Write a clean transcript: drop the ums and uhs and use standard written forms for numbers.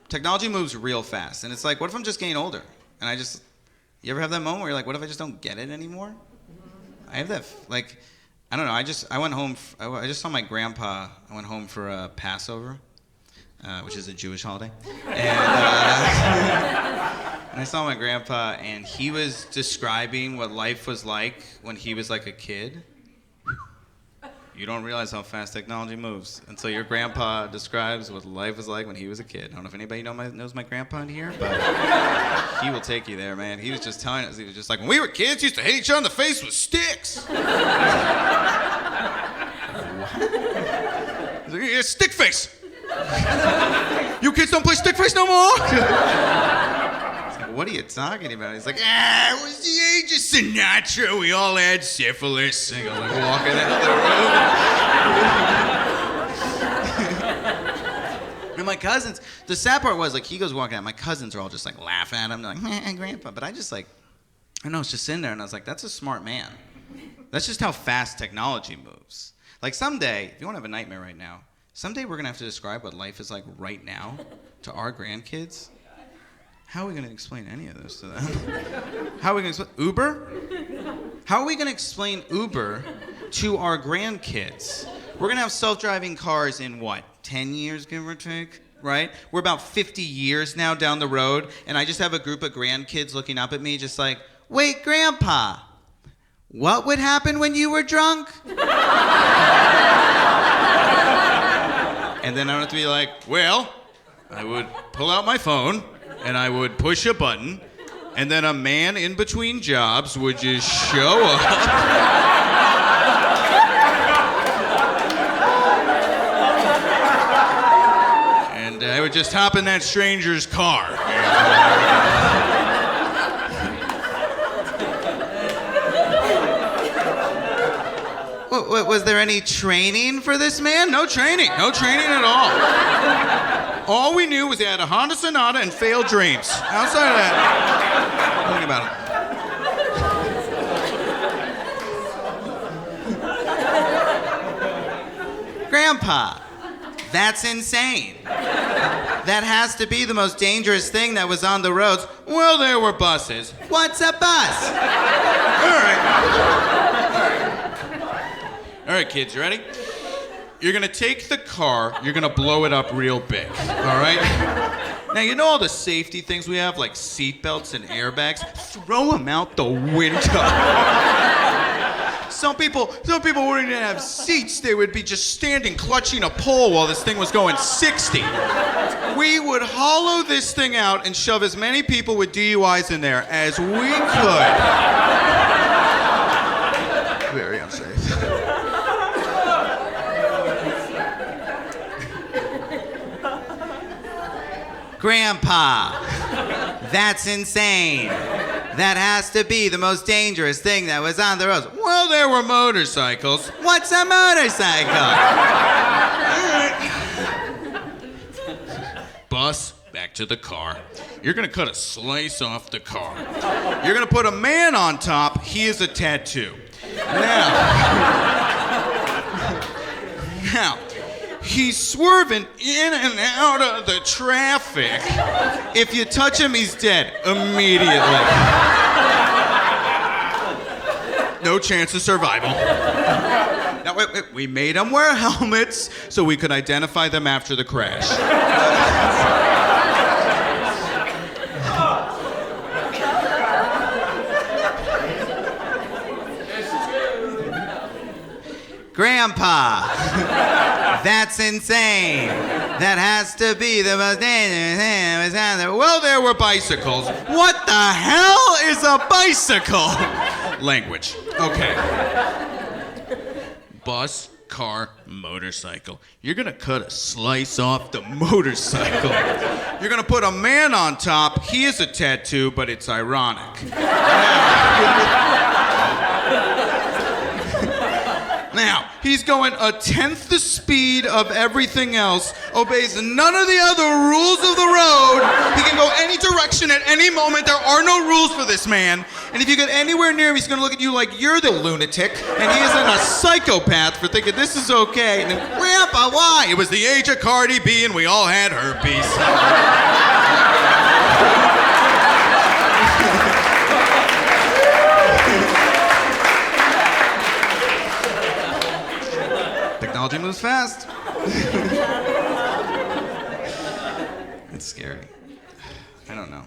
technology moves real fast, and it's like, what if I'm just getting older? And you ever have that moment where you're like, what if I just don't get it anymore? I have that, like, I don't know, I went home, I just saw my grandpa, I went home for Passover, which is a Jewish holiday, and I saw my grandpa, and he was describing what life was like when he was like a kid. You don't realize how fast technology moves until your grandpa describes what life was like when he was a kid. I don't know if anybody knows my grandpa in here, but he will take you there, man. He was just telling us, he was just like, when we were kids, we used to hit each other in the face with sticks. What? He's like, yeah, stick face. You kids don't play stick face no more? What are you talking about? He's like, it was the age of Sinatra. We all had syphilis. And he goes, like, walking out the room. And my cousins, the sad part was, like, he goes walking out. My cousins are all just, like, laughing at him. They're like, Grandpa. But I just, like, I know, it's just sitting there. And I was like, that's a smart man. That's just how fast technology moves. Like, someday, if you want to have a nightmare right now, someday we're going to have to describe what life is like right now to our grandkids. How are we going to explain any of this to them? How are we going to explain Uber? How are we going to explain Uber to our grandkids? We're going to have self-driving cars in what, 10 years, give or take, right? We're about 50 years now down the road, and I just have a group of grandkids looking up at me just like, wait, Grandpa, what would happen when you were drunk? And then I don't have to be like, well, I would pull out my phone, and I would push a button, and then a man in between jobs would just show up. And I would just hop in that stranger's car. Was there any training for this man? No training at all. All we knew was he had a Honda Sonata and failed dreams. Outside of that, think about it. Grandpa, that's insane. That has to be the most dangerous thing that was on the roads. Well, there were buses. What's a bus? All right, kids, you ready? You're gonna take the car, you're gonna blow it up real big, all right? Now, you know all the safety things we have, like seat belts and airbags? Throw them out the window. Some people wouldn't even have seats. They would be just standing, clutching a pole while this thing was going 60. We would hollow this thing out and shove as many people with DUIs in there as we could. Very unsafe. Grandpa, that's insane. That has to be the most dangerous thing that was on the roads. Well, there were motorcycles. What's a motorcycle? Bus, back to the car. You're gonna cut a slice off the car. You're gonna put a man on top. He is a tattoo. Now, he's swerving in and out of the traffic. If you touch him, he's dead immediately. No chance of survival. Now, wait, we made them wear helmets so we could identify them after the crash. Grandpa, that's insane. That has to be the most dangerous thing that was on there. Well, there were bicycles. What the hell is a bicycle? Language. Okay. Bus, car, motorcycle. You're gonna cut a slice off the motorcycle. You're gonna put a man on top. He is a tattoo, but it's ironic. Now, he's going 1/10 the speed of everything else, obeys none of the other rules of the road. He can go any direction at any moment. There are no rules for this man. And if you get anywhere near him, he's going to look at you like you're the lunatic. And he isn't a psychopath for thinking this is okay. And then, Grandpa, why? It was the age of Cardi B and we all had herpes. Technology moves fast. It's scary. I don't know.